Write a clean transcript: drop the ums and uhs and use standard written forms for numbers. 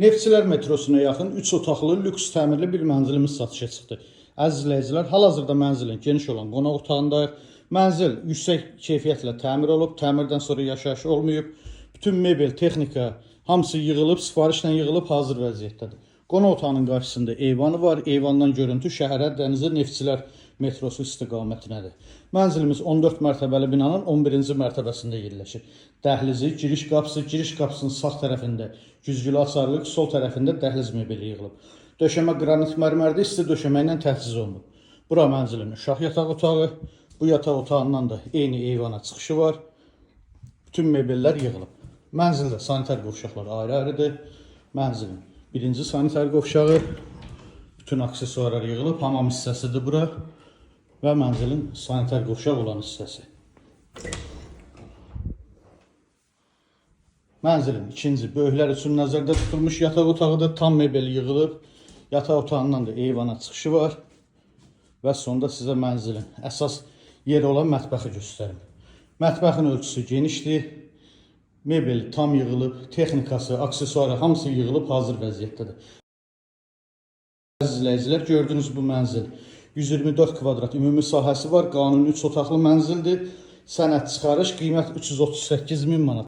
Neftçilər metrosuna yaxın 3 otaqlı, lüks təmirli bir mənzilimiz satışa çıxdı. Əziz izləyicilər, hal-hazırda mənzilin geniş olan qonaq otağındayıq. Mənzil yüksək keyfiyyətlə təmir olub, təmirdən sonra yaşayış olmayıb. Bütün mebel, texnika hamısı yığılıb, sifarişlə yığılıb, hazır vəziyyətdədir. Qonaq otağının qarşısında eyvanı var. Eyvandan görüntü şəhərə, dənizə, Neftçilər metrosu istiqamətindədir. Mənzilimiz 14 mərtəbəli binanın 11-ci mərtəbəsində yerləşir. Dəhlizi, giriş qapısının sağ tərəfində güzgülü açarlıq, sol tərəfində dəhliz mebeli yığılıb. Döşəmə qranit mərmərdə isti döşəmə ilə təchiz olunub. Bura mənzilin uşaq yataq otağı, bu yataq otağından da eyni eyvana çıxışı var. Bütün mebellər yığılıb. Mənzildə sanitar qovşaqlar ayrı-ayrıdır. Mənzilin birinci sanitar qovşağı, bütün aksesuarlar yığılıb, hamam hissəsidir bura və mənzilin sanitar qovşaq olan hissəsi. Mənzilin ikinci böyüklər üçün nəzərdə tutulmuş yataq otağı da tam mebel yığılıb. Yataq otağından da eyvana çıxışı var və sonda sizə mənzilin əsas yeri olan mətbəxi göstərim. Mətbəxin ölçüsü genişdir. Mebel tam yığılıb, texnikası, aksesuarı hamısı yığılıb, hazır vəziyyətdədir. Əziz izləyicilər, gördüyünüz bu mənzil 124 kvadrat ümumi sahəsi var. Qanuni 3 otaqlı mənzildir. Sənəd çıxarış, qiymət 338 min manat.